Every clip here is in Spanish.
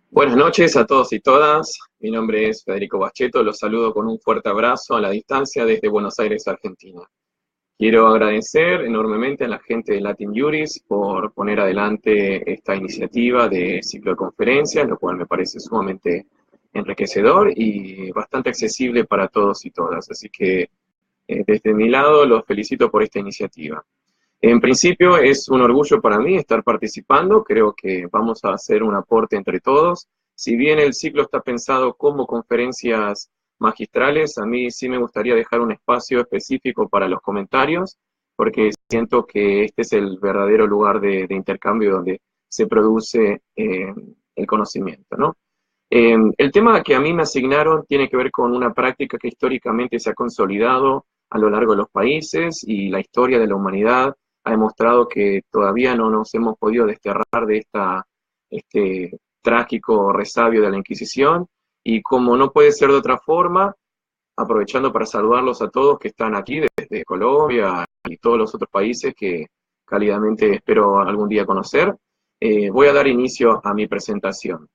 Buenas noches a todos y todas. Mi nombre es Federico Bacheto. Los saludo con un fuerte abrazo a la distancia desde Buenos Aires, Argentina. Quiero agradecer enormemente a la gente de Latin Juris por poner adelante esta iniciativa de ciclo de conferencias, lo cual me parece sumamente enriquecedor y bastante accesible para todos y todas. Así que desde mi lado los felicito por esta iniciativa. En principio es un orgullo para mí estar participando, creo que vamos a hacer un aporte entre todos. Si bien el ciclo está pensado como conferencias magistrales, a mí sí me gustaría dejar un espacio específico para los comentarios, porque siento que este es el verdadero lugar de intercambio donde se produce el conocimiento, ¿no? El tema que a mí me asignaron tiene que ver con una práctica que históricamente se ha consolidado a lo largo de los países y la historia de la humanidad ha demostrado que todavía no nos hemos podido desterrar de este trágico resabio de la Inquisición y como no puede ser de otra forma, aprovechando para saludarlos a todos que están aquí desde Colombia y todos los otros países que cálidamente espero algún día conocer, voy a dar inicio a mi presentación.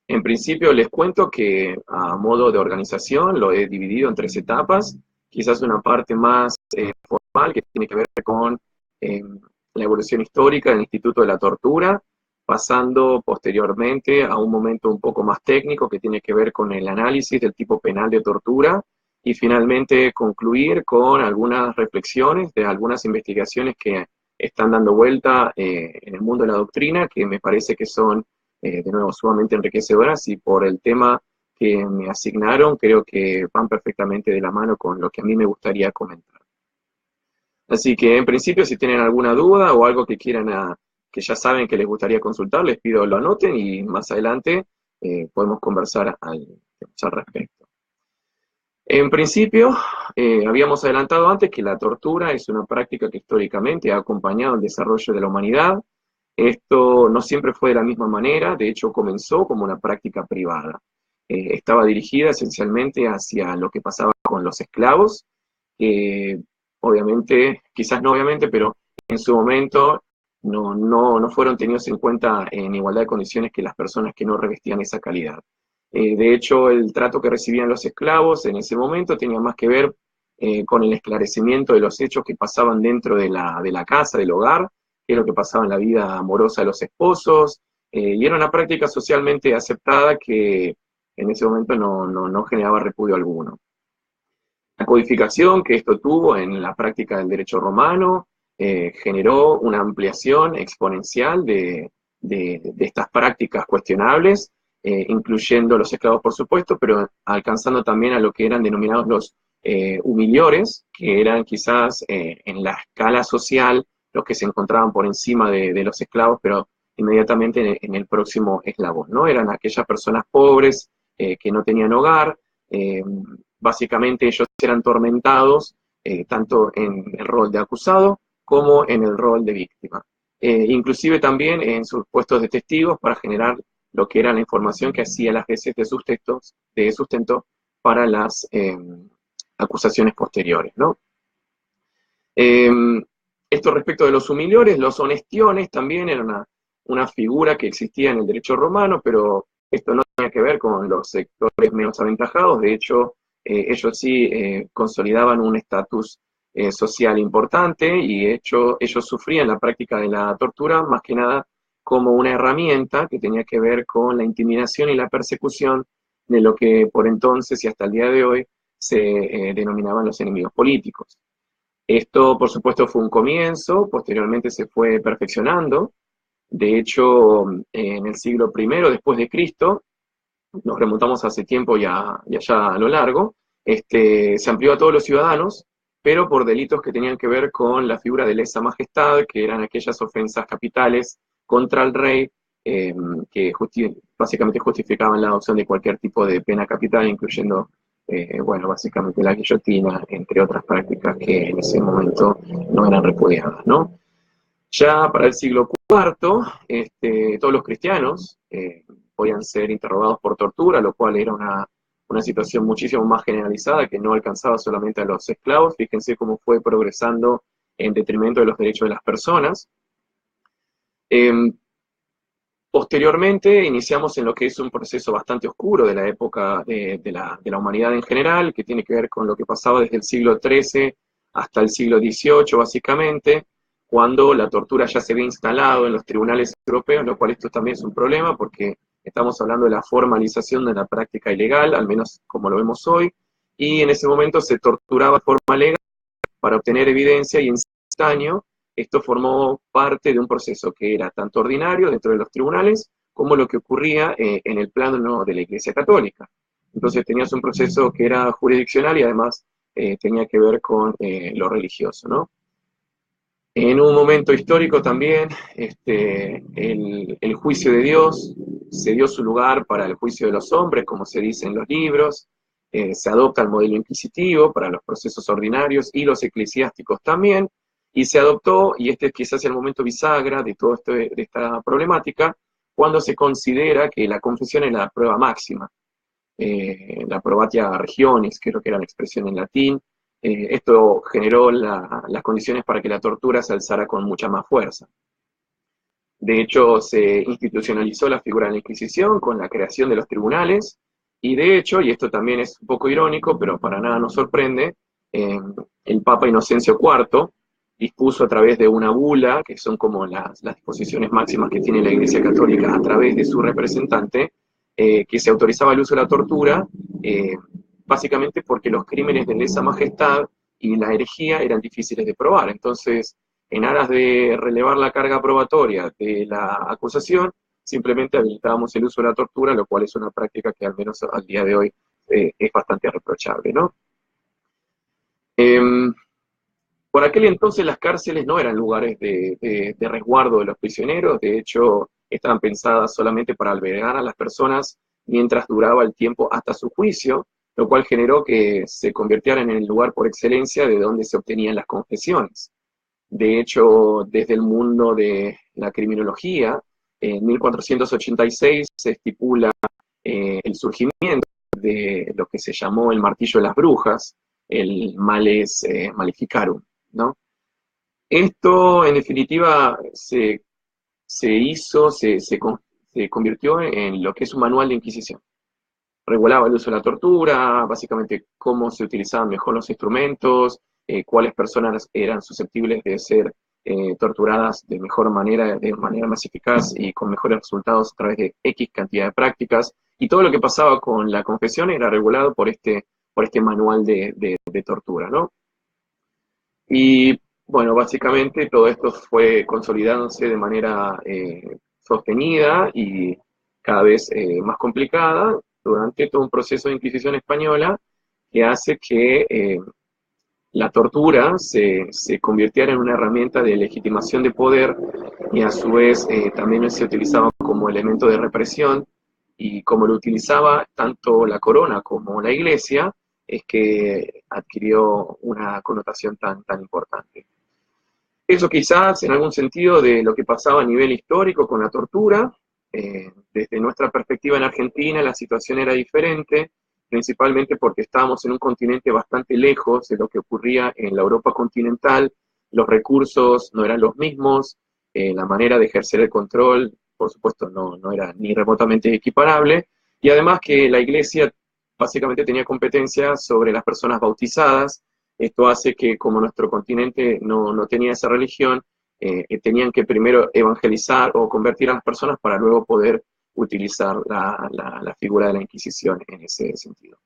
En principio les cuento que a modo de organización lo he dividido en tres etapas, quizás una parte más formal que tiene que ver con eh, la evolución histórica del Instituto de la Tortura, pasando posteriormente a un momento un poco más técnico que tiene que ver con el análisis del tipo penal de tortura y finalmente concluir con algunas reflexiones de algunas investigaciones que están dando vuelta en el mundo de la doctrina que me parece que son de nuevo, sumamente enriquecedoras y por el tema que me asignaron, creo que van perfectamente de la mano con lo que a mí me gustaría comentar. Así que en principio, si tienen alguna duda o algo que quieran, que ya saben que les gustaría consultar, les pido lo anoten y más adelante podemos conversar al respecto. En principio, habíamos adelantado antes que la tortura es una práctica que históricamente ha acompañado el desarrollo de la humanidad. Esto no siempre fue de la misma manera, de hecho comenzó como una práctica privada. Estaba dirigida esencialmente hacia lo que pasaba con los esclavos, que obviamente, quizás no obviamente, pero en su momento no fueron tenidos en cuenta en igualdad de condiciones que las personas que no revestían esa calidad. De hecho, el trato que recibían los esclavos en ese momento tenía más que ver con el esclarecimiento de los hechos que pasaban dentro de la casa, del hogar, qué es lo que pasaba en la vida amorosa de los esposos, y era una práctica socialmente aceptada que en ese momento no generaba repudio alguno. La codificación que esto tuvo en la práctica del derecho romano generó una ampliación exponencial de estas prácticas cuestionables, incluyendo los esclavos, por supuesto, pero alcanzando también a lo que eran denominados los humiliores, que eran quizás en la escala social los que se encontraban por encima de los esclavos, pero inmediatamente en el próximo eslabón, ¿no? Eran aquellas personas pobres que no tenían hogar, básicamente ellos eran tormentados tanto en el rol de acusado como en el rol de víctima. Inclusive también en sus puestos de testigos para generar lo que era la información que hacía las veces de sustento para las acusaciones posteriores, ¿no? Eh, Esto respecto de los humiliores, los honestiones también era una figura que existía en el derecho romano, pero esto no tenía que ver con los sectores menos aventajados, de hecho, ellos sí consolidaban un estatus social importante y de hecho ellos sufrían la práctica de la tortura más que nada como una herramienta que tenía que ver con la intimidación y la persecución de lo que por entonces y hasta el día de hoy se denominaban los enemigos políticos. Esto, por supuesto, fue un comienzo, posteriormente se fue perfeccionando. De hecho, en el siglo I después de Cristo, nos remontamos hace tiempo y allá a lo largo, se amplió a todos los ciudadanos, pero por delitos que tenían que ver con la figura de lesa majestad, que eran aquellas ofensas capitales contra el rey, eh, que básicamente justificaban la adopción de cualquier tipo de pena capital, incluyendo, bueno, básicamente la guillotina, entre otras prácticas que en ese momento no eran repudiadas, ¿no? Ya para el siglo IV, todos los cristianos podían ser interrogados por tortura, lo cual era una situación muchísimo más generalizada que no alcanzaba solamente a los esclavos. Fíjense cómo fue progresando en detrimento de los derechos de las personas. Eh, Posteriormente iniciamos en lo que es un proceso bastante oscuro de la época de la humanidad en general, que tiene que ver con lo que pasaba desde el siglo XIII hasta el siglo XVIII, básicamente, cuando la tortura ya se había instalado en los tribunales europeos, lo cual esto también es un problema porque estamos hablando de la formalización de la práctica ilegal, al menos como lo vemos hoy, y en ese momento se torturaba de forma legal para obtener evidencia y en simultáneo esto formó parte de un proceso que era tanto ordinario dentro de los tribunales como lo que ocurría en el plano de la Iglesia Católica. Entonces tenías un proceso que era jurisdiccional y además tenía que ver con lo religioso, ¿no? En un momento histórico también, el juicio de Dios se dio su lugar para el juicio de los hombres, como se dice en los libros, se adopta el modelo inquisitivo para los procesos ordinarios y los eclesiásticos también, y se adoptó, y este es quizás el momento bisagra de toda esta problemática, cuando se considera que la confesión es la prueba máxima, la probatia regionis, creo que era la expresión en latín. Esto generó las condiciones para que la tortura se alzara con mucha más fuerza. De hecho, se institucionalizó la figura de la Inquisición con la creación de los tribunales, y de hecho, y esto también es un poco irónico, pero para nada nos sorprende, el Papa Inocencio IV dispuso a través de una bula, que son como las disposiciones máximas que tiene la Iglesia Católica a través de su representante, que se autorizaba el uso de la tortura, básicamente porque los crímenes de lesa majestad y la herejía eran difíciles de probar. Entonces, en aras de relevar la carga probatoria de la acusación, simplemente habilitábamos el uso de la tortura, lo cual es una práctica que al menos al día de hoy es bastante reprochable, ¿no? Por aquel entonces las cárceles no eran lugares de resguardo de los prisioneros, de hecho estaban pensadas solamente para albergar a las personas mientras duraba el tiempo hasta su juicio, lo cual generó que se convirtieran en el lugar por excelencia de donde se obtenían las confesiones. De hecho, desde el mundo de la criminología, en 1486 se estipula el surgimiento de lo que se llamó el martillo de las brujas, el males maleficarum, ¿no? Esto, en definitiva, se convirtió en lo que es un manual de inquisición. Regulaba el uso de la tortura, básicamente cómo se utilizaban mejor los instrumentos, cuáles personas eran susceptibles de ser torturadas de manera más eficaz y con mejores resultados a través de X cantidad de prácticas, y todo lo que pasaba con la confesión era regulado por este manual de tortura, ¿no? Y bueno, básicamente todo esto fue consolidándose de manera sostenida y cada vez más complicada durante todo un proceso de Inquisición española que hace que la tortura se convirtiera en una herramienta de legitimación de poder y a su vez también se utilizaba como elemento de represión, y como lo utilizaba tanto la corona como la iglesia, es que adquirió una connotación tan importante. Eso quizás en algún sentido de lo que pasaba a nivel histórico con la tortura. Desde nuestra perspectiva en Argentina la situación era diferente, principalmente porque estábamos en un continente bastante lejos de lo que ocurría en la Europa continental, los recursos no eran los mismos, la manera de ejercer el control, por supuesto, no era ni remotamente equiparable, y además que la Iglesia básicamente tenía competencia sobre las personas bautizadas. Esto hace que, como nuestro continente no tenía esa religión, tenían que primero evangelizar o convertir a las personas para luego poder utilizar la figura de la Inquisición en ese sentido.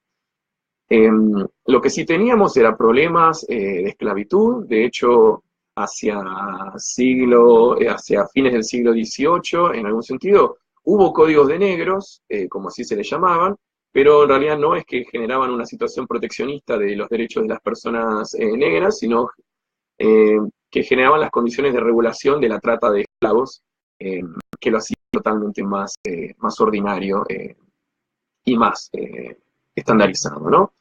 Lo que sí teníamos era problemas de esclavitud. De hecho, hacia fines del siglo XVIII, en algún sentido, hubo códigos de negros, como así se les llamaban, pero en realidad no es que generaban una situación proteccionista de los derechos de las personas negras, sino que generaban las condiciones de regulación de la trata de esclavos, que lo hacía totalmente más ordinario y más estandarizado, ¿no?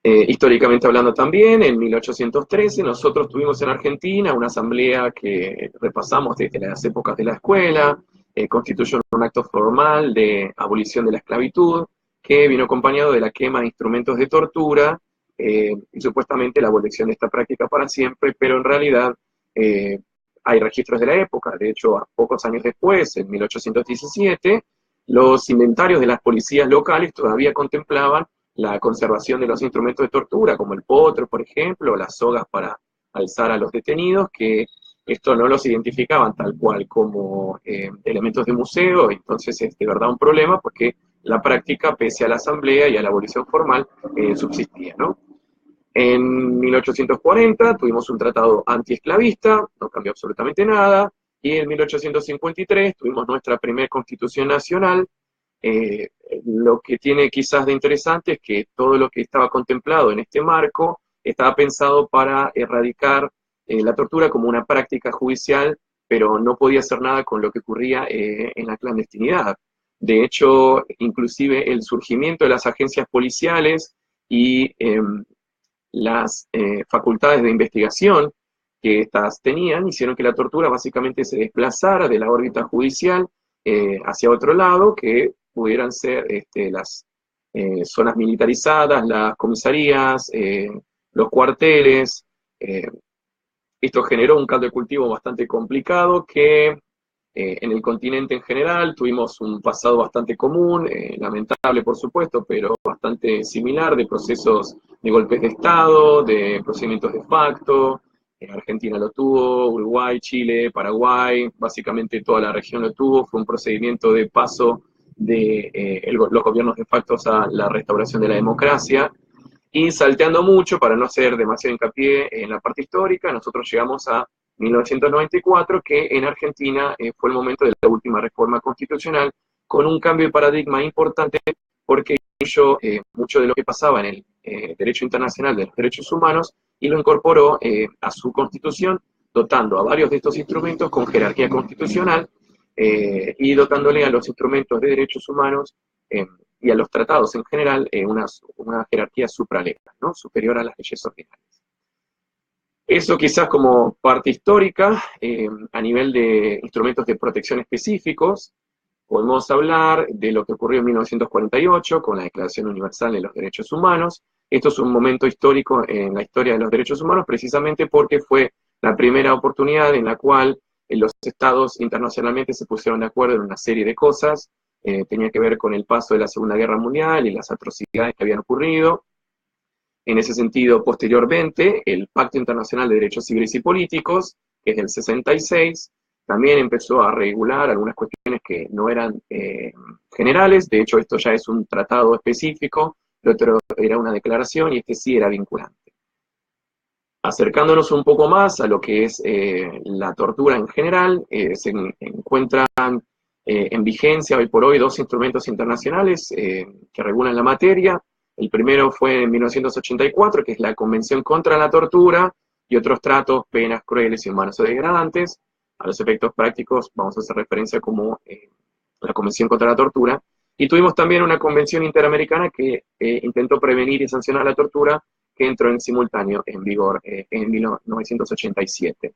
Históricamente hablando también, en 1813 nosotros tuvimos en Argentina una asamblea que repasamos desde las épocas de la escuela, constituyó un acto formal de abolición de la esclavitud, que vino acompañado de la quema de instrumentos de tortura, y supuestamente la abolición de esta práctica para siempre, pero en realidad hay registros de la época. De hecho, a pocos años después, en 1817, los inventarios de las policías locales todavía contemplaban la conservación de los instrumentos de tortura, como el potro, por ejemplo, o las sogas para alzar a los detenidos, que esto no los identificaban tal cual como elementos de museo. Entonces es de verdad un problema porque la práctica, pese a la asamblea y a la abolición formal, subsistía, ¿no? En 1840 tuvimos un tratado antiesclavista, no cambió absolutamente nada, y en 1853 tuvimos nuestra primera constitución nacional. eh, lo que tiene quizás de interesante es que todo lo que estaba contemplado en este marco estaba pensado para erradicar la tortura como una práctica judicial, pero no podía hacer nada con lo que ocurría en la clandestinidad. De hecho, inclusive el surgimiento de las agencias policiales y las facultades de investigación que éstas tenían hicieron que la tortura básicamente se desplazara de la órbita judicial hacia otro lado, que pudieran ser las zonas militarizadas, las comisarías, los cuarteles. eh, Esto generó un caldo de cultivo bastante complicado que en el continente en general tuvimos un pasado bastante común, lamentable por supuesto, pero bastante similar, de procesos de golpes de Estado, de procedimientos de facto. Argentina lo tuvo, Uruguay, Chile, Paraguay, básicamente toda la región lo tuvo. Fue un procedimiento de paso de los gobiernos de facto a la restauración de la democracia. Y salteando mucho, para no hacer demasiado hincapié en la parte histórica, nosotros llegamos a 1994, que en Argentina fue el momento de la última reforma constitucional, con un cambio de paradigma importante, porque incluyó mucho de lo que pasaba en el derecho internacional de los derechos humanos y lo incorporó a su constitución, dotando a varios de estos instrumentos con jerarquía constitucional y dotándole a los instrumentos de derechos humanos y a los tratados en general una jerarquía supralegal, ¿no? Superior a las leyes ordinarias. Eso quizás como parte histórica. A nivel de instrumentos de protección específicos, podemos hablar de lo que ocurrió en 1948 con la Declaración Universal de los Derechos Humanos. Esto es un momento histórico en la historia de los derechos humanos, precisamente porque fue la primera oportunidad en la cual los estados internacionalmente se pusieron de acuerdo en una serie de cosas. Tenía que ver con el paso de la Segunda Guerra Mundial y las atrocidades que habían ocurrido. En ese sentido, posteriormente, el Pacto Internacional de Derechos Civiles y Políticos, que es del 66, también empezó a regular algunas cuestiones que no eran generales. De hecho, esto ya es un tratado específico, el otro era una declaración y este sí era vinculante. Acercándonos un poco más a lo que es la tortura en general, se encuentran en vigencia hoy por hoy dos instrumentos internacionales que regulan la materia. El primero fue en 1984, que es la Convención contra la Tortura y otros tratos, penas crueles, inhumanos o degradantes. A los efectos prácticos vamos a hacer referencia como la Convención contra la Tortura. Y tuvimos también una convención interamericana que intentó prevenir y sancionar la tortura, que entró en simultáneo en vigor en 1987.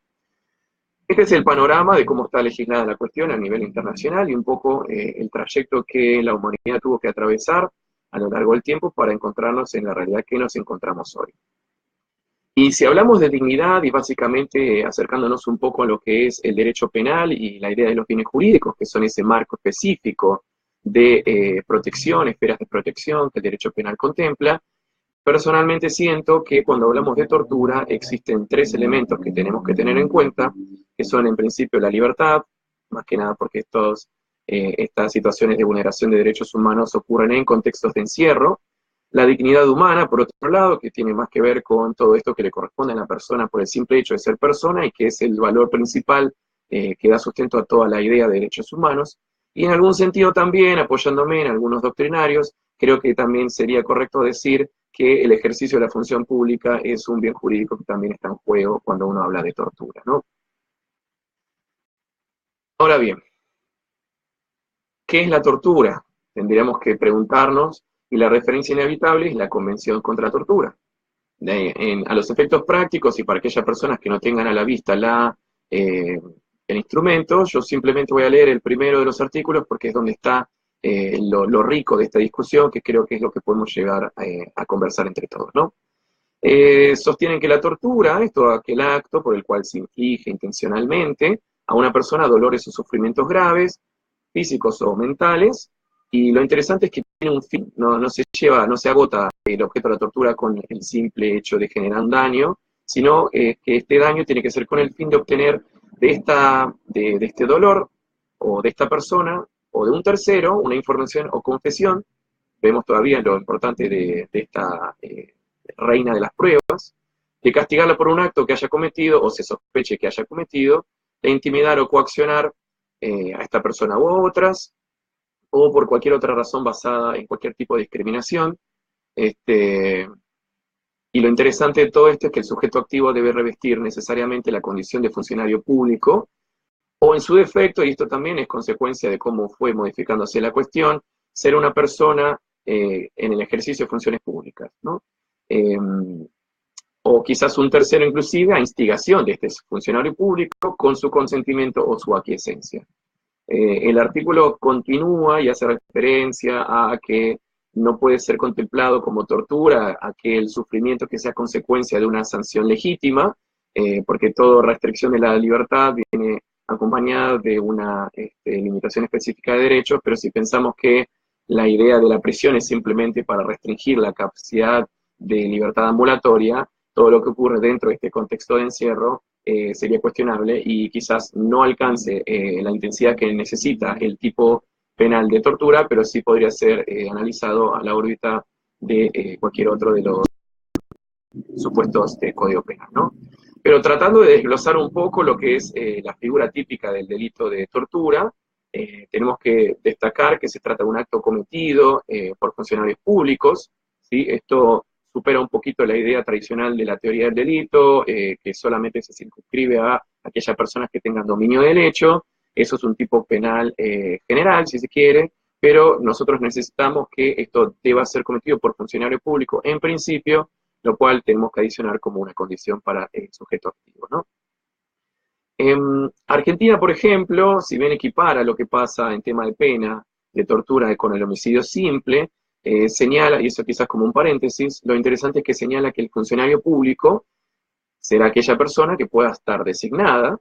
Este es el panorama de cómo está legislada la cuestión a nivel internacional y un poco el trayecto que la humanidad tuvo que atravesar a lo largo del tiempo para encontrarnos en la realidad que nos encontramos hoy. Y si hablamos de dignidad y básicamente acercándonos un poco a lo que es el derecho penal y la idea de los bienes jurídicos, que son ese marco específico de protección, esferas de protección que el derecho penal contempla, personalmente siento que cuando hablamos de tortura existen tres elementos que tenemos que tener en cuenta, que son en principio la libertad, más que nada porque estas situaciones de vulneración de derechos humanos ocurren en contextos de encierro; la dignidad humana, por otro lado, que tiene más que ver con todo esto que le corresponde a la persona por el simple hecho de ser persona y que es el valor principal que da sustento a toda la idea de derechos humanos; y en algún sentido también, apoyándome en algunos doctrinarios, creo que también sería correcto decir que el ejercicio de la función pública es un bien jurídico que también está en juego cuando uno habla de tortura, ¿no? Ahora bien, ¿qué es la tortura? Tendríamos que preguntarnos, y la referencia inevitable es la Convención contra la Tortura. A los efectos prácticos y para aquellas personas que no tengan a la vista el instrumento, yo simplemente voy a leer el primero de los artículos porque es donde está lo rico de esta discusión, que creo que es lo que podemos llegar a conversar entre todos, ¿no? Sostienen que la tortura es todo aquel acto por el cual se inflige intencionalmente a una persona dolores o sufrimientos graves, físicos o mentales, y lo interesante es que tiene un fin, no se lleva, no se agota el objeto de la tortura con el simple hecho de generar un daño, sino que este daño tiene que ser con el fin de obtener de este dolor o de esta persona o de un tercero una información o confesión. Vemos todavía lo importante de esta reina de las pruebas, de castigarla por un acto que haya cometido o se sospeche que haya cometido, de intimidar o coaccionar a esta persona u otras, o por cualquier otra razón basada en cualquier tipo de discriminación. Este, y lo interesante de todo esto es que el sujeto activo debe revestir necesariamente la condición de funcionario público, o en su defecto, y esto también es consecuencia de cómo fue modificándose la cuestión, ser una persona en el ejercicio de funciones públicas, ¿no? O quizás un tercero inclusive a instigación de este funcionario público con su consentimiento o su aquiescencia. El artículo continúa y hace referencia a que no puede ser contemplado como tortura aquel sufrimiento que sea consecuencia de una sanción legítima, porque toda restricción de la libertad viene acompañada de una limitación específica de derechos, pero si pensamos que la idea de la prisión es simplemente para restringir la capacidad de libertad ambulatoria, todo lo que ocurre dentro de este contexto de encierro sería cuestionable y quizás no alcance la intensidad que necesita el tipo penal de tortura, pero sí podría ser analizado a la órbita de cualquier otro de los supuestos de código penal, ¿no? Pero tratando de desglosar un poco lo que es la figura típica del delito de tortura, tenemos que destacar que se trata de un acto cometido por funcionarios públicos, ¿sí? Esto supera un poquito la idea tradicional de la teoría del delito, que solamente se circunscribe a aquellas personas que tengan dominio del hecho. Eso es un tipo penal general, si se quiere, pero nosotros necesitamos que esto deba ser cometido por funcionario público en principio, lo cual tenemos que adicionar como una condición para el sujeto activo, ¿no? En Argentina, por ejemplo, si bien equipara lo que pasa en tema de pena, de tortura con el homicidio simple, señala, y eso quizás como un paréntesis, lo interesante es que señala que el funcionario público será aquella persona que pueda estar designada,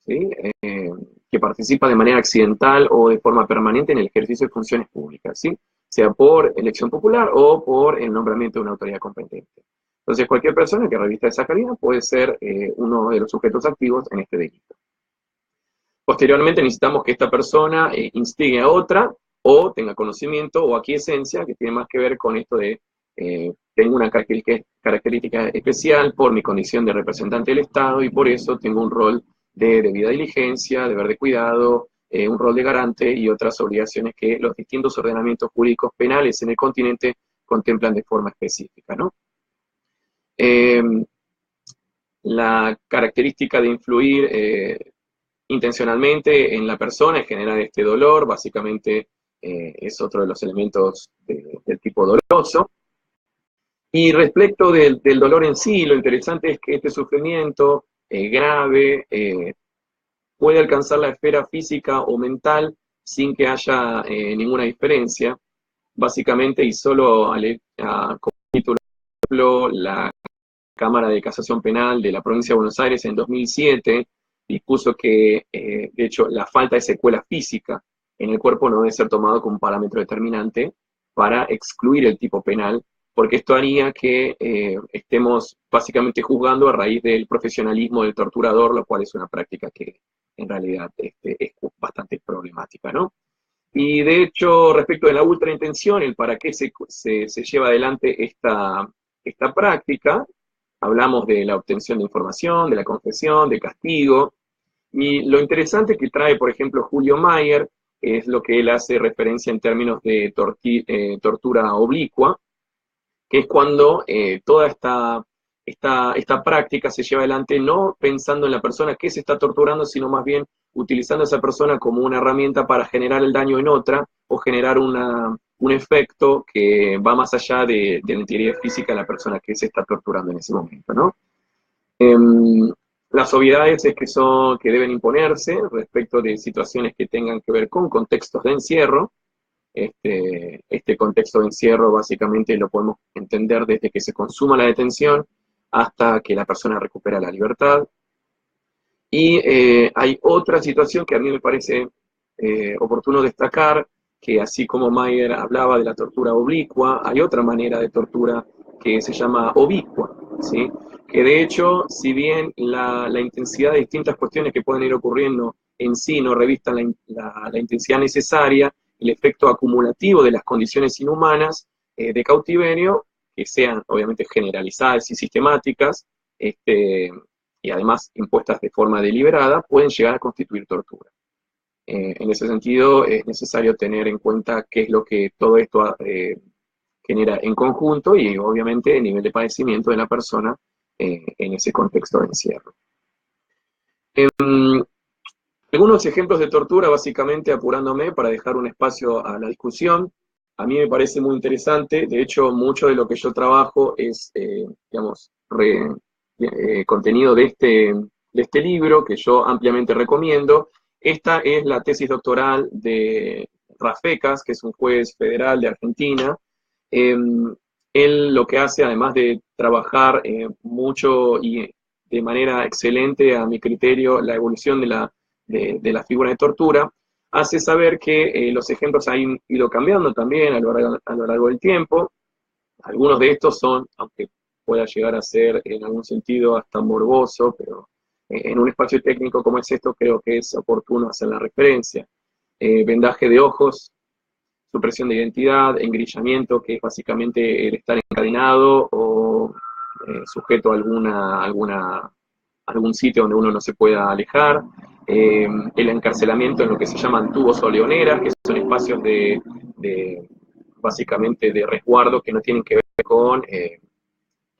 ¿sí? Que participa de manera accidental o de forma permanente en el ejercicio de funciones públicas, ¿sí? Sea por elección popular o por el nombramiento de una autoridad competente. Entonces, cualquier persona que revista esa calidad puede ser uno de los sujetos activos en este delito. Posteriormente necesitamos que esta persona instigue a otra o tenga conocimiento o aquiescencia, que tiene más que ver con esto de tengo una característica especial por mi condición de representante del Estado y por eso tengo un rol de debida diligencia, deber de cuidado, un rol de garante y otras obligaciones que los distintos ordenamientos jurídicos penales en el continente contemplan de forma específica, ¿no? La característica de influir intencionalmente en la persona y generar este dolor, básicamente es otro de los elementos del tipo doloso. Y respecto del dolor en sí, lo interesante es que este sufrimiento grave puede alcanzar la esfera física o mental sin que haya ninguna diferencia, básicamente, y solo como título, la Cámara de Casación Penal de la Provincia de Buenos Aires en 2007 dispuso que, de hecho, la falta de secuela física en el cuerpo no debe ser tomado como parámetro determinante para excluir el tipo penal, porque esto haría que estemos básicamente juzgando a raíz del profesionalismo del torturador, lo cual es una práctica que en realidad es bastante problemática, ¿no? Y de hecho, respecto de la ultraintención, el para qué se lleva adelante esta práctica, hablamos de la obtención de información, de la confesión, de castigo, y lo interesante que trae, por ejemplo, Julio Mayer, es lo que él hace referencia en términos de tortura oblicua, que es cuando toda esta práctica se lleva adelante no pensando en la persona que se está torturando, sino más bien utilizando a esa persona como una herramienta para generar el daño en otra o generar un efecto que va más allá de la integridad física de la persona que se está torturando en ese momento, ¿no? Las obviedades es que deben imponerse respecto de situaciones que tengan que ver con contextos de encierro, Este contexto de encierro básicamente lo podemos entender desde que se consuma la detención hasta que la persona recupera la libertad. Y hay otra situación que a mí me parece oportuno destacar, que así como Mayer hablaba de la tortura oblicua, hay otra manera de tortura que se llama obicua, ¿sí? Que de hecho, si bien la intensidad de distintas cuestiones que pueden ir ocurriendo en sí no revistan la intensidad necesaria, el efecto acumulativo de las condiciones inhumanas de cautiverio, que sean obviamente generalizadas y sistemáticas, y además impuestas de forma deliberada, pueden llegar a constituir tortura. En ese sentido, es necesario tener en cuenta qué es lo que todo esto genera en conjunto y obviamente el nivel de padecimiento de la persona en ese contexto de encierro. Algunos ejemplos de tortura, básicamente apurándome para dejar un espacio a la discusión. A mí me parece muy interesante, de hecho, mucho de lo que yo trabajo es, digamos, contenido de este libro, que yo ampliamente recomiendo. Esta es la tesis doctoral de Rafecas, que es un juez federal de Argentina. Él lo que hace, además de trabajar mucho y de manera excelente, a mi criterio, la evolución de la figura de tortura, hace saber que los ejemplos han ido cambiando también a lo largo del tiempo. Algunos de estos son, aunque pueda llegar a ser en algún sentido hasta morboso, pero en un espacio técnico como es esto creo que es oportuno hacer la referencia. Vendaje de ojos, supresión de identidad, engrillamiento, que es básicamente el estar encadenado o sujeto a algún sitio donde uno no se pueda alejar, el encarcelamiento en lo que se llaman tubos o leoneras, que son espacios básicamente de resguardo que no tienen que ver con que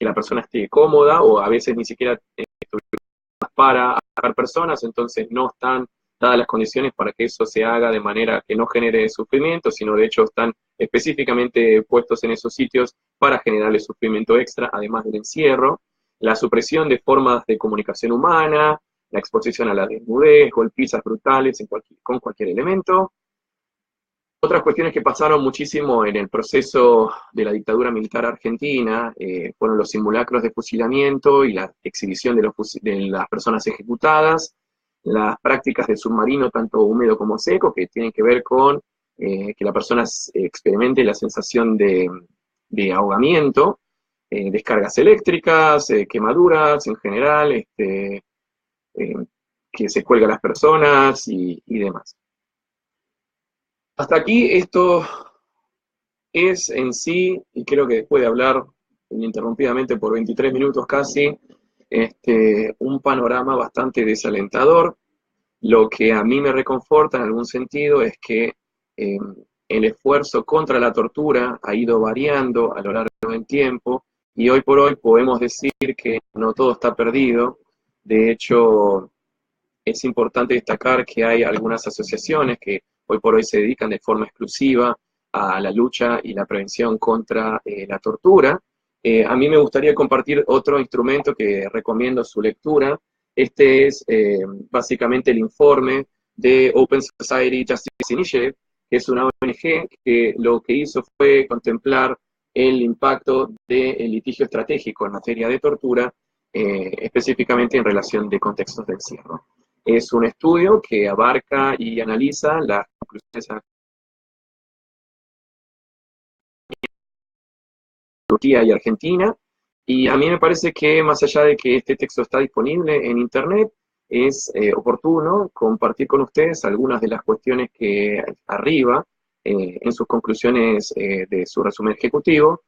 la persona esté cómoda o a veces ni siquiera para atacar personas, entonces no están dadas las condiciones para que eso se haga de manera que no genere sufrimiento, sino de hecho están específicamente puestos en esos sitios para generarle sufrimiento extra, además del encierro, la supresión de formas de comunicación humana, la exposición a la desnudez, golpizas brutales con cualquier elemento. Otras cuestiones que pasaron muchísimo en el proceso de la dictadura militar argentina fueron los simulacros de fusilamiento y la exhibición de las personas ejecutadas, las prácticas de submarino tanto húmedo como seco, que tienen que ver con que la persona experimente la sensación de ahogamiento, descargas eléctricas, quemaduras en general, que se cuelgan las personas y demás. Hasta aquí esto es en sí, y creo que después de hablar ininterrumpidamente por 23 minutos casi, un panorama bastante desalentador. Lo que a mí me reconforta en algún sentido es que el esfuerzo contra la tortura ha ido variando a lo largo del tiempo y hoy por hoy podemos decir que no todo está perdido. De hecho, es importante destacar que hay algunas asociaciones que hoy por hoy se dedican de forma exclusiva a la lucha y la prevención contra la tortura. A mí me gustaría compartir otro instrumento que recomiendo su lectura. Este es básicamente el informe de Open Society Justice Initiative, que es una ONG que lo que hizo fue contemplar el impacto del litigio estratégico en materia de tortura, específicamente en relación de contextos de encierro. Es un estudio que abarca y analiza las conclusiones de Turquía y Argentina, y a mí me parece que más allá de que este texto está disponible en Internet, es oportuno compartir con ustedes algunas de las cuestiones que arriba, en sus conclusiones de su resumen ejecutivo.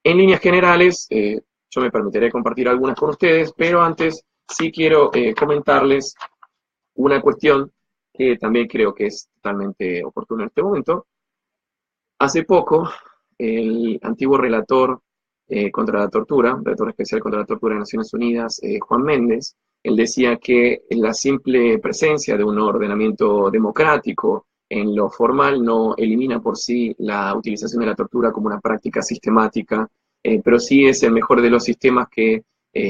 En líneas generales, yo me permitiré compartir algunas con ustedes, pero antes sí quiero comentarles una cuestión que también creo que es totalmente oportuna en este momento. Hace poco, el antiguo relator contra la tortura, relator especial contra la tortura de Naciones Unidas, Juan Méndez, él decía que la simple presencia de un ordenamiento democrático en lo formal no elimina por sí la utilización de la tortura como una práctica sistemática, pero sí es el mejor de los sistemas que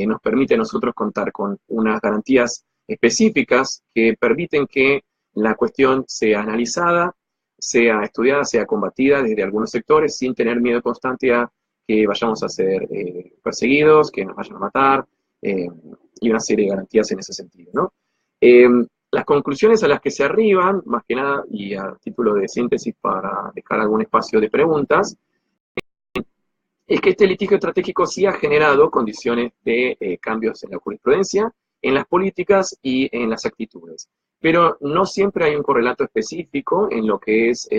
nos permite a nosotros contar con unas garantías específicas que permiten que la cuestión sea analizada, sea estudiada, sea combatida desde algunos sectores sin tener miedo constante a que vayamos a ser perseguidos, que nos vayan a matar, y una serie de garantías en ese sentido, ¿no? Las conclusiones a las que se arriban, más que nada, y a título de síntesis para dejar algún espacio de preguntas, es que este litigio estratégico sí ha generado condiciones de cambios en la jurisprudencia, en las políticas y en las actitudes. Pero no siempre hay un correlato específico en lo que es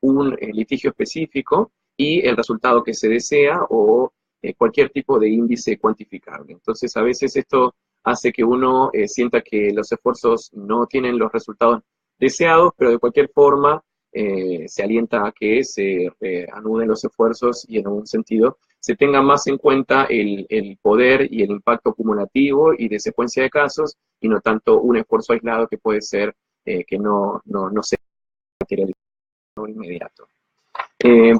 un litigio específico y el resultado que se desea o cualquier tipo de índice cuantificable. Entonces, a veces esto hace que uno sienta que los esfuerzos no tienen los resultados deseados, pero de cualquier forma se alienta a que se anuden los esfuerzos y en algún sentido se tenga más en cuenta el poder y el impacto acumulativo y de secuencia de casos y no tanto un esfuerzo aislado que puede ser que no se materializa inmediato.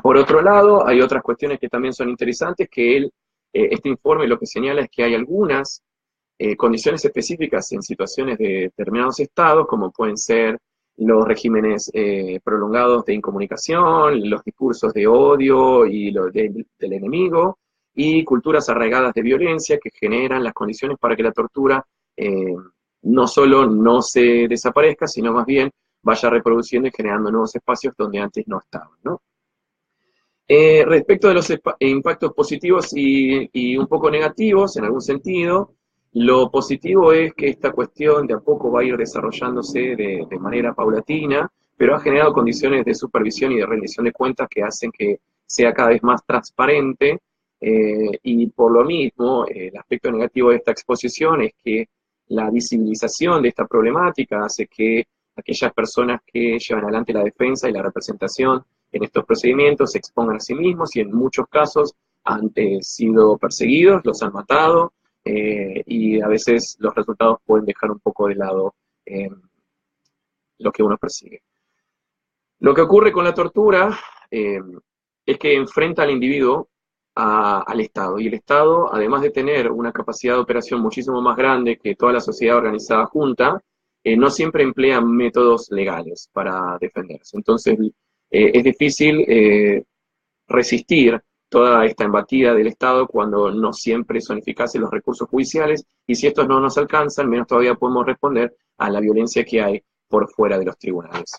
Por otro lado, hay otras cuestiones que también son interesantes, que este informe lo que señala es que hay algunas condiciones específicas en situaciones de determinados estados, como pueden ser los regímenes prolongados de incomunicación, los discursos de odio y del enemigo, y culturas arraigadas de violencia que generan las condiciones para que la tortura no solo no se desaparezca, sino más bien vaya reproduciendo y generando nuevos espacios donde antes no estaban, ¿no? Respecto de los impactos positivos y un poco negativos, en algún sentido, lo positivo es que esta cuestión de a poco va a ir desarrollándose de manera paulatina, pero ha generado condiciones de supervisión y de rendición de cuentas que hacen que sea cada vez más transparente, y por lo mismo, el aspecto negativo de esta exposición es que la visibilización de esta problemática hace que aquellas personas que llevan adelante la defensa y la representación en estos procedimientos se expongan a sí mismos y en muchos casos han sido perseguidos, los han matado, y a veces los resultados pueden dejar un poco de lado lo que uno persigue. Lo que ocurre con la tortura es que enfrenta al individuo al Estado, y el Estado, además de tener una capacidad de operación muchísimo más grande que toda la sociedad organizada junta, no siempre emplea métodos legales para defenderse. Entonces, es difícil resistir toda esta embatida del Estado cuando no siempre son eficaces los recursos judiciales, y si estos no nos alcanzan, menos todavía podemos responder a la violencia que hay por fuera de los tribunales.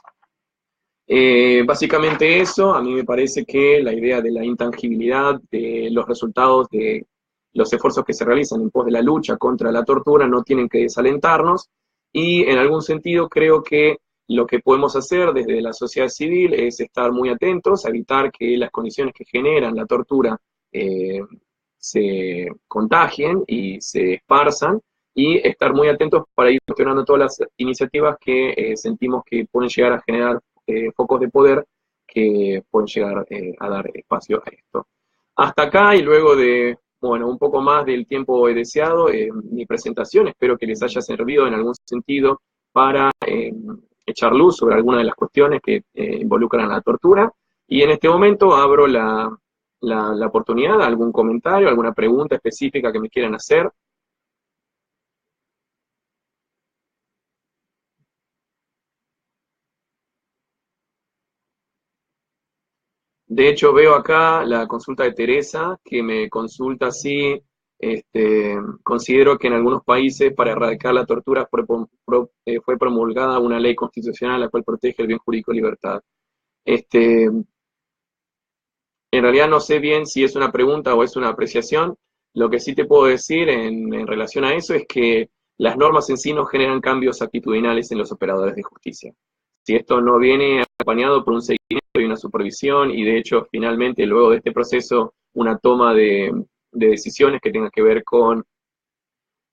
Básicamente eso. A mí me parece que la idea de la intangibilidad de los resultados de los esfuerzos que se realizan en pos de la lucha contra la tortura no tienen que desalentarnos, y en algún sentido creo que lo que podemos hacer desde la sociedad civil es estar muy atentos a evitar que las condiciones que generan la tortura se contagien y se esparzan, y estar muy atentos para ir cuestionando todas las iniciativas que sentimos que pueden llegar a generar focos de poder que pueden llegar a dar espacio a esto. Hasta acá, y luego de, bueno, un poco más del tiempo deseado, mi presentación, espero que les haya servido en algún sentido para echar luz sobre algunas de las cuestiones que involucran a la tortura, y en este momento abro la oportunidad a algún comentario, alguna pregunta específica que me quieran hacer. De hecho, veo acá la consulta de Teresa, que me consulta si considero que en algunos países para erradicar la tortura fue promulgada una ley constitucional la cual protege el bien jurídico y libertad. En realidad no sé bien si es una pregunta o es una apreciación. Lo que sí te puedo decir en relación a eso es que las normas en sí no generan cambios actitudinales en los operadores de justicia. Si esto no viene acompañado por un seguimiento y una supervisión, y de hecho finalmente luego de este proceso una toma de decisiones que tenga que ver con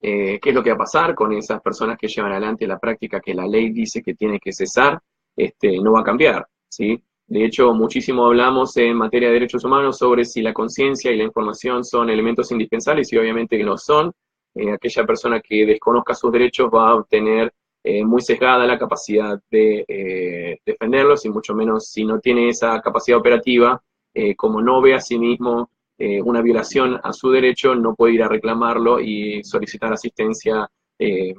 qué es lo que va a pasar con esas personas que llevan adelante la práctica que la ley dice que tiene que cesar, no va a cambiar, ¿sí? De hecho, muchísimo hablamos en materia de derechos humanos sobre si la conciencia y la información son elementos indispensables, y obviamente que lo son. Aquella persona que desconozca sus derechos va a obtener muy sesgada la capacidad de defenderlos, y mucho menos si no tiene esa capacidad operativa, como no ve a sí mismo una violación a su derecho, no puede ir a reclamarlo y solicitar asistencia en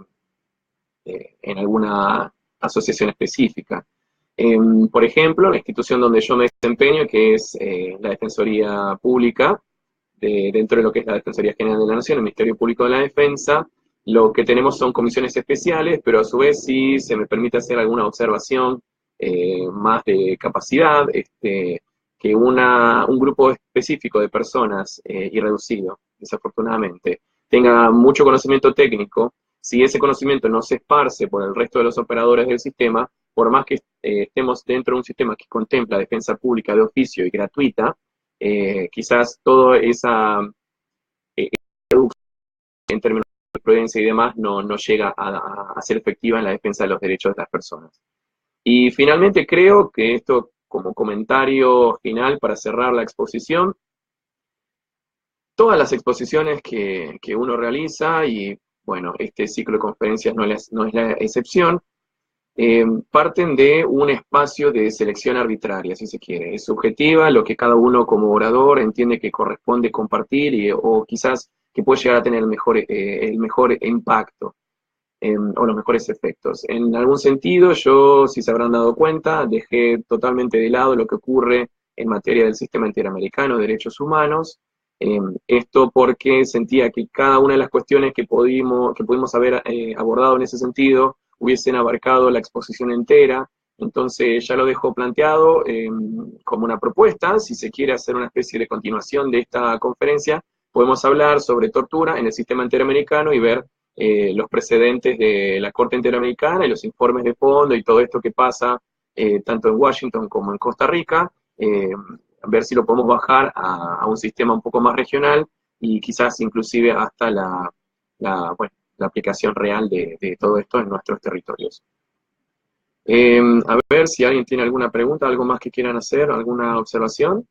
alguna asociación específica. Por ejemplo, la institución donde yo me desempeño, que es la Defensoría Pública, dentro de lo que es la Defensoría General de la Nación, el Ministerio Público de la Defensa, lo que tenemos son comisiones especiales, pero a su vez sí se me permite hacer alguna observación más de capacidad, que un grupo específico de personas, y reducido, desafortunadamente, tenga mucho conocimiento técnico. Si ese conocimiento no se esparce por el resto de los operadores del sistema, por más que estemos dentro de un sistema que contempla defensa pública de oficio y gratuita, quizás toda esa en términos de prudencia y demás no llega a ser efectiva en la defensa de los derechos de las personas. Y finalmente creo que esto, como comentario final para cerrar la exposición, todas las exposiciones que uno realiza, y bueno, este ciclo de conferencias no es la excepción, parten de un espacio de selección arbitraria, si se quiere. Es subjetiva lo que cada uno como orador entiende que corresponde compartir o quizás que puede llegar a tener el mejor impacto o los mejores efectos. En algún sentido, yo, si se habrán dado cuenta, dejé totalmente de lado lo que ocurre en materia del sistema interamericano de derechos humanos. Esto porque sentía que cada una de las cuestiones que pudimos haber abordado en ese sentido hubiesen abarcado la exposición entera. Entonces ya lo dejo planteado como una propuesta. Si se quiere hacer una especie de continuación de esta conferencia, podemos hablar sobre tortura en el sistema interamericano y ver los precedentes de la Corte Interamericana y los informes de fondo y todo esto que pasa tanto en Washington como en Costa Rica, ver si lo podemos bajar a un sistema un poco más regional y quizás inclusive hasta bueno, la aplicación real de todo esto en nuestros territorios. A ver si alguien tiene alguna pregunta, algo más que quieran hacer, alguna observación.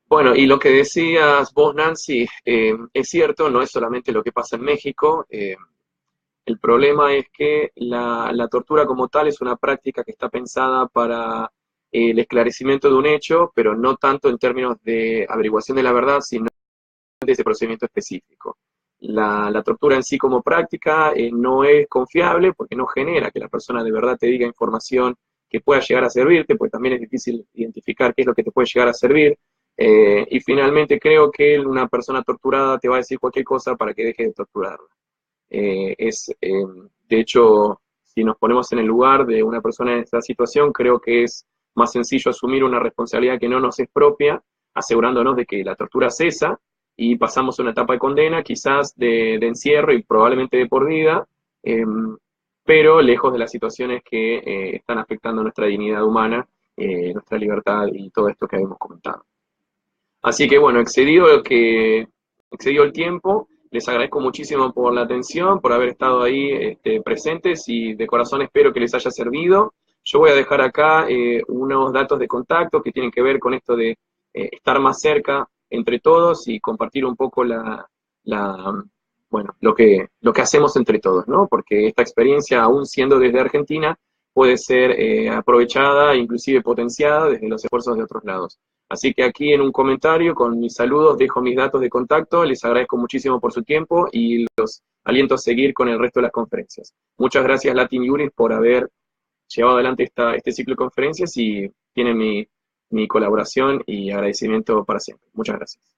Bueno, y lo que decías vos, Nancy, es cierto, no es solamente lo que pasa en México. El problema es que la tortura como tal es una práctica que está pensada para el esclarecimiento de un hecho, pero no tanto en términos de averiguación de la verdad, sino de ese procedimiento específico. La tortura en sí como práctica no es confiable porque no genera que la persona de verdad te diga información que pueda llegar a servirte, porque también es difícil identificar qué es lo que te puede llegar a servir. Y finalmente creo que una persona torturada te va a decir cualquier cosa para que deje de torturarla. De hecho, si nos ponemos en el lugar de una persona en esta situación, creo que es más sencillo asumir una responsabilidad que no nos es propia, asegurándonos de que la tortura cesa y pasamos a una etapa de condena, quizás de encierro y probablemente de por vida, eh, pero lejos de las situaciones que están afectando nuestra dignidad humana, nuestra libertad y todo esto que habíamos comentado. Así que bueno, excedido el tiempo, les agradezco muchísimo por la atención, por haber estado ahí presentes y de corazón espero que les haya servido. Yo voy a dejar acá unos datos de contacto que tienen que ver con esto de estar más cerca entre todos y compartir un poco bueno, lo que hacemos entre todos, ¿no? Porque esta experiencia, aún siendo desde Argentina, puede ser aprovechada, inclusive potenciada desde los esfuerzos de otros lados. Así que aquí en un comentario con mis saludos dejo mis datos de contacto, les agradezco muchísimo por su tiempo y los aliento a seguir con el resto de las conferencias. Muchas gracias Latin Juris por haber llevado adelante este ciclo de conferencias y tienen mi colaboración y agradecimiento para siempre. Muchas gracias.